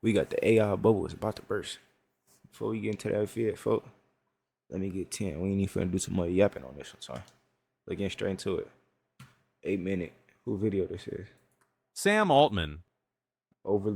We got the AI bubble is about to burst. Before we get into that vid, folks, let me get 10. We ain't even finna do some more yapping on this one, son. Let's get straight into it. 8 minute. Who video this is? Sam Altman, Over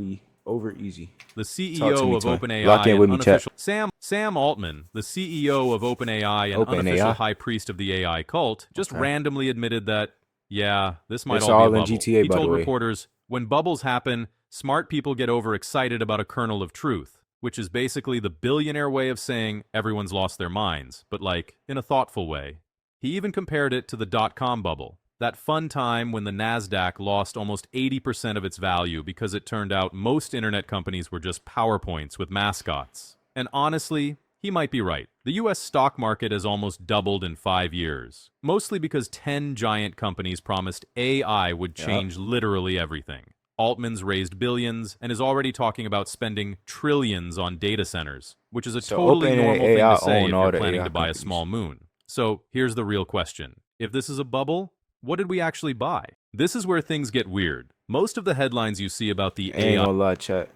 easy. the Talk to CEO me, of twin. OpenAI Lock in and with me, chat. unofficial Sam Altman, the CEO of OpenAI and unofficial high priest of the AI cult, just randomly admitted that, yeah, this might It's all all be a in bubble. GTA, He by the told way. reporters, when bubbles happen, smart people get overexcited about a kernel of truth, which is basically the billionaire way of saying everyone's lost their minds, but like, in a thoughtful way. He even compared it to the dot-com bubble, that fun time when the NASDAQ lost almost 80% of its value because it turned out most internet companies were just PowerPoints with mascots. And honestly, he might be right. The US stock market has almost doubled in 5 years, mostly because 10 giant companies promised AI would change literally everything. Altman's raised billions and is already talking about spending trillions on data centers, which is a totally normal thing to say if you're planning to buy a small moon. So here's the real question. If this is a bubble, what did we actually buy? This is where things get weird. Most of the headlines you see about the I ain't AI gonna lie, chat.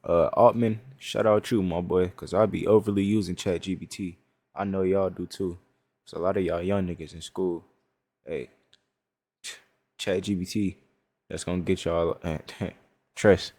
Altman, shout out you, my boy, because I be overly using ChatGPT. I know y'all do too. So a lot of y'all young niggas in school. Hey, ChatGPT, that's gonna get y'all trust.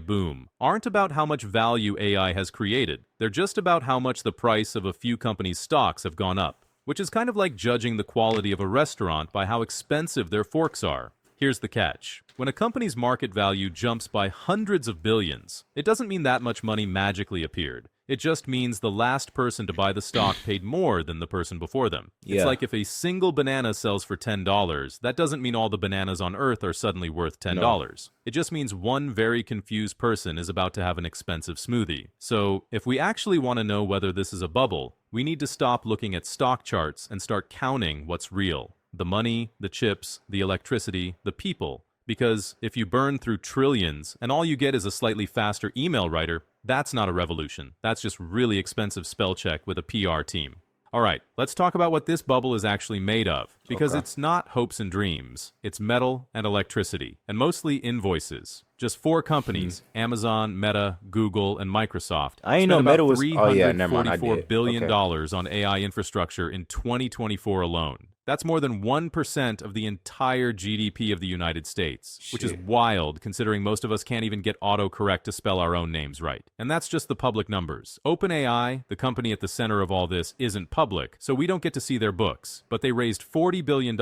boom aren't about how much value AI has created. They're just about how much the price of a few companies' stocks have gone up, which is kind of like judging the quality of a restaurant by how expensive their forks are. Here's the catch. When a company's market value jumps by hundreds of billions, it doesn't mean that much money magically appeared. It just means the last person to buy the stock paid more than the person before them. It's like if a single banana sells for $10, that doesn't mean all the bananas on Earth are suddenly worth $10. It just means one very confused person is about to have an expensive smoothie. So, if we actually want to know whether this is a bubble, we need to stop looking at stock charts and start counting what's real. The money, the chips, the electricity, the people. Because if you burn through trillions and all you get is a slightly faster email writer, that's not a revolution. That's just really expensive spell check with a PR team. All right, let's talk about what this bubble is actually made of. Because it's not hopes and dreams. It's metal and electricity, and mostly invoices. Just 4 companies, Amazon, Meta, Google, and Microsoft, I ain't know Meta was $344 billion on AI infrastructure in 2024 alone. That's more than 1% of the entire GDP of the United States, which is wild considering most of us can't even get autocorrect to spell our own names right. And that's just the public numbers. OpenAI, the company at the center of all this, isn't public, so we don't get to see their books. But they raised $40 billion,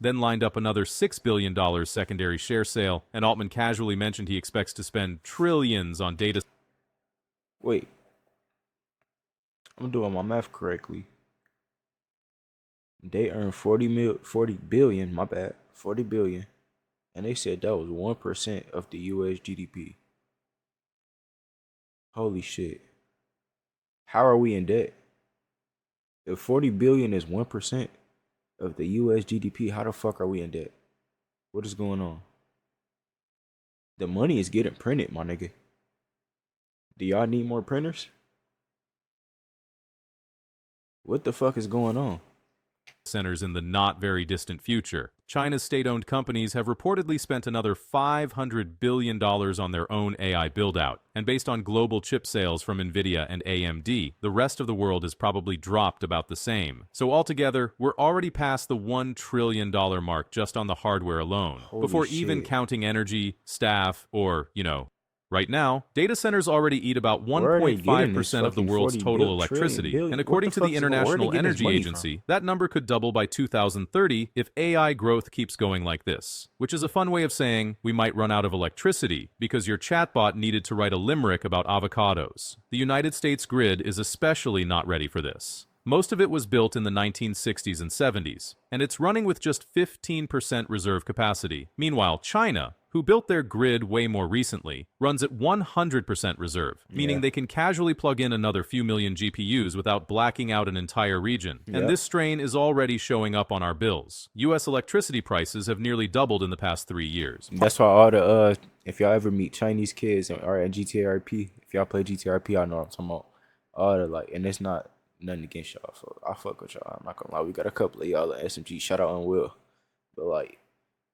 then lined up another $6 billion secondary share sale, and Altman casually mentioned he expects to spend trillions on data. Wait, I'm doing my math correctly. They earned 40 billion, my bad, 40 billion. And they said that was 1% of the US GDP. Holy shit. How are we in debt? If 40 billion is 1% of the US GDP, how the fuck are we in debt? What is going on? The money is getting printed, my nigga. Do y'all need more printers? What the fuck is going on? Centers in the not very distant future. China's state-owned companies have reportedly spent another $500 billion on their own AI build-out. And based on global chip sales from Nvidia and AMD, the rest of the world has probably dropped about the same. So altogether, we're already past the $1 trillion mark just on the hardware alone, before even counting energy, staff, or, right now, data centers already eat about 1.5% of the world's total electricity, and according to the International Energy Agency, that number could double by 2030 if AI growth keeps going like this, which is a fun way of saying we might run out of electricity because your chatbot needed to write a limerick about avocados. The United States grid is especially not ready for this. Most of it was built in the 1960s and 70s, and it's running with just 15% reserve capacity. Meanwhile, China, who built their grid way more recently, runs at 100% reserve, meaning they can casually plug in another few million GPUs without blacking out an entire region. And this strain is already showing up on our bills. US electricity prices have nearly doubled in the past 3 years. That's why all the, if y'all ever meet Chinese kids or at GTRP, if y'all play GTRP, I know what I'm talking about. All the, and it's not nothing against y'all, so I fuck with y'all. I'm not gonna lie, we got a couple of y'all at SMG. Shout out on Will, but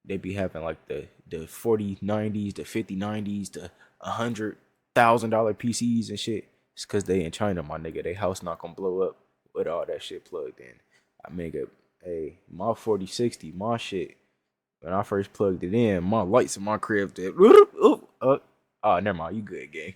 they be having the 4090s, the 5090s, the 100 $1,000 PCs and shit. It's cause they in China, my nigga. They house not gonna blow up with all that shit plugged in. I mean, hey, my 4060, my shit. When I first plugged it in, my lights in my crib did. Oh, never mind. You good, gang.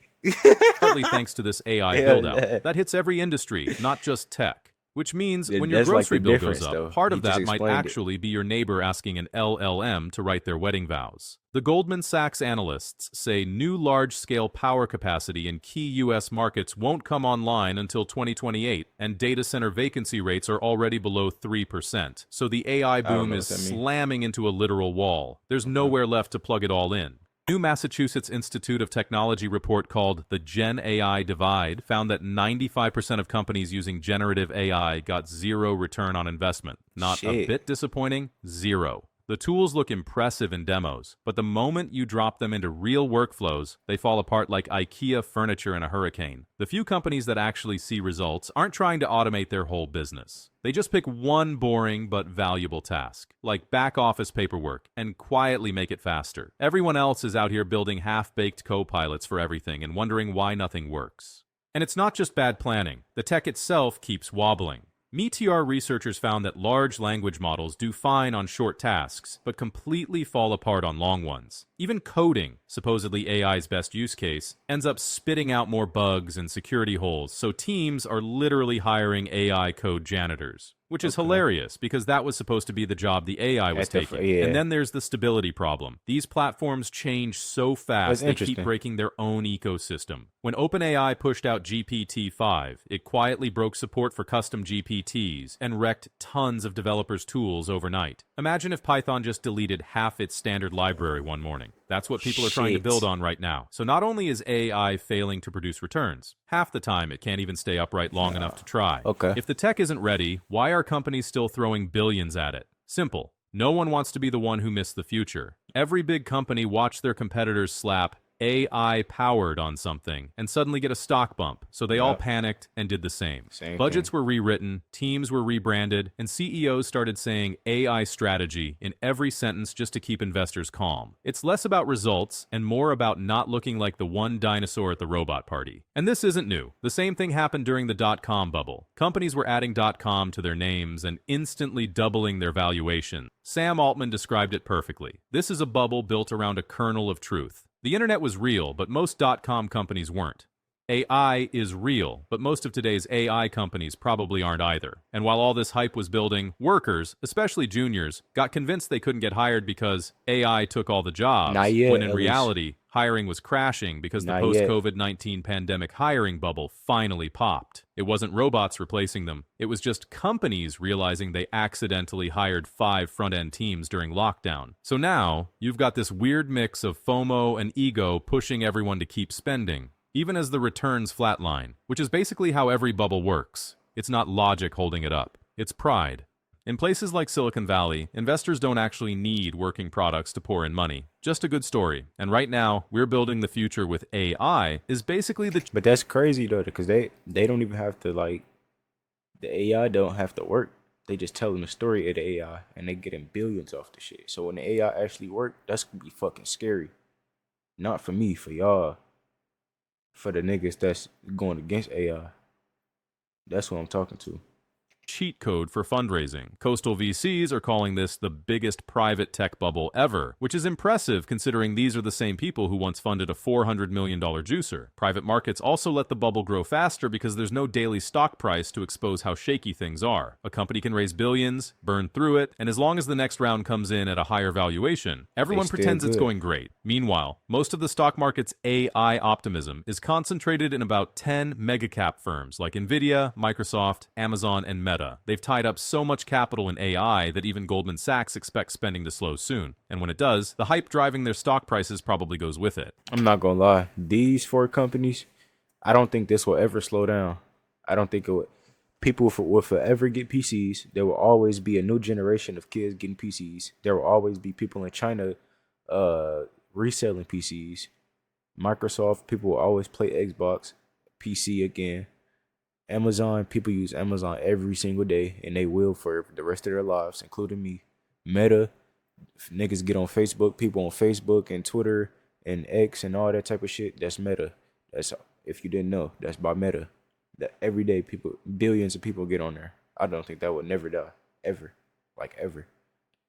Partly thanks to this AI Yeah, build-out that hits every industry, not just tech. Which means when your that's like grocery the bill difference, goes up, though. part He of just that might explained it. actually be your neighbor asking an LLM to write their wedding vows. The Goldman Sachs analysts say new large-scale power capacity in key U.S. markets won't come online until 2028, and data center vacancy rates are already below 3%. So the AI don't boom know is what that means. slamming into a literal wall. There's nowhere left to plug it all in. New Massachusetts Institute of Technology report called The Gen AI Divide found that 95% of companies using generative AI got zero return on investment. Not a Shit. bit disappointing, zero. The tools look impressive in demos, but the moment you drop them into real workflows, they fall apart like IKEA furniture in a hurricane. The few companies that actually see results aren't trying to automate their whole business. They just pick one boring but valuable task, like back office paperwork, and quietly make it faster. Everyone else is out here building half-baked co-pilots for everything and wondering why nothing works. And it's not just bad planning. The tech itself keeps wobbling. Meteor researchers found that large language models do fine on short tasks, but completely fall apart on long ones. Even coding, supposedly AI's best use case, ends up spitting out more bugs and security holes, so teams are literally hiring AI code janitors. Which is hilarious, because that was supposed to be the job the AI was taking. yeah. And then there's the stability problem. These platforms change so fast, they keep interesting. breaking their own ecosystem. When OpenAI pushed out GPT-5, it quietly broke support for custom GPTs and wrecked tons of developers' tools overnight. Imagine if Python just deleted half its standard library one morning. That's what people are trying to Shit. build on right now. So not only is AI failing to produce returns, half the time it can't even stay upright long enough to try. Okay. If the tech isn't ready, why are companies still throwing billions at it? Simple. No one wants to be the one who missed the future. Every big company watched their competitors slap AI powered on something and suddenly get a stock bump, so they all Yep. panicked and did the same. Same Budgets thing. were rewritten, teams were rebranded, and CEOs started saying AI strategy in every sentence just to keep investors calm. It's less about results and more about not looking like the one dinosaur at the robot party. And this isn't new. The same thing happened during the dot-com bubble. Companies were adding .com to their names and instantly doubling their valuation. Sam Altman described it perfectly. This is a bubble built around a kernel of truth. The internet was real, but most .com companies weren't. AI is real, but most of today's AI companies probably aren't either. And while all this hype was building, workers, especially juniors, got convinced they couldn't get hired because AI took all the jobs, Not yet, when in at least. reality, hiring was crashing because the Not yet. post-COVID-19 pandemic hiring bubble finally popped. It wasn't robots replacing them. It was just companies realizing they accidentally hired 5 front-end teams during lockdown. So now, you've got this weird mix of FOMO and ego pushing everyone to keep spending, even as the returns flatline, which is basically how every bubble works. It's not logic holding it up. It's pride. In places like Silicon Valley, investors don't actually need working products to pour in money. Just a good story. And right now, we're building the future with AI is basically the But that's crazy though, because they don't even have to like the AI don't have to work. They just tell them the story of the AI and they getting billions off the shit. So when the AI actually work, that's gonna be fucking scary. Not for me, for y'all. For the niggas that's going against AI. That's what I'm talking to. cheat code for fundraising. Coastal VCs are calling this the biggest private tech bubble ever, which is impressive considering these are the same people who once funded a $400 million juicer. Private markets also let the bubble grow faster because there's no daily stock price to expose how shaky things are. A company can raise billions, burn through it, and as long as the next round comes in at a higher valuation, everyone still pretends it's good. going great. Meanwhile, most of the stock market's AI optimism is concentrated in about 10 megacap firms like Nvidia, Microsoft, Amazon, and Meta. They've tied up so much capital in AI that even Goldman Sachs expects spending to slow soon. And when it does, the hype driving their stock prices probably goes with it. I'm not gonna lie. These 4 companies, I don't think this will ever slow down. I don't think it would. People will forever get PCs. There will always be a new generation of kids getting PCs. There will always be people in China reselling PCs. Microsoft, people will always play Xbox, PC again. Amazon, people use Amazon every single day, and they will for the rest of their lives, including me. Meta, if niggas get on Facebook, people on Facebook and Twitter and X and all that type of shit, that's Meta. That's, if you didn't know, that's by Meta. That every day billions of people get on there. I don't think that would never die, ever, like ever.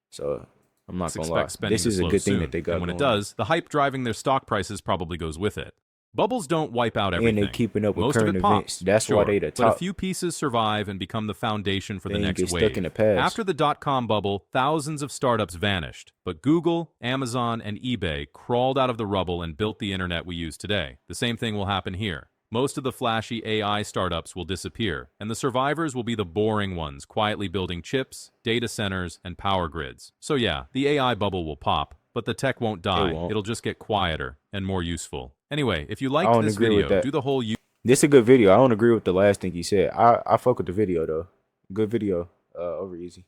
So I'm not gonna lie. Expect spending This to is a slow good thing soon, that they got. and when it going on. does, the hype driving their stock prices probably goes with it. Bubbles don't wipe out And everything. they keeping up with Most current of it events. pops, That's sure, why they the but a top. few pieces survive and become the foundation for They the ain't next get wave. stuck in the past. After the dot-com bubble, thousands of startups vanished, but Google, Amazon, and eBay crawled out of the rubble and built the internet we use today. The same thing will happen here. Most of the flashy AI startups will disappear, and the survivors will be the boring ones, quietly building chips, data centers, and power grids. So yeah, the AI bubble will pop, but the tech won't die. won't. It'll just get quieter and more useful. Anyway, if you I liked don't this agree with video, that. do the whole This is a good video. I don't agree with the last thing he said. I fuck with the video though. Good video. Over easy.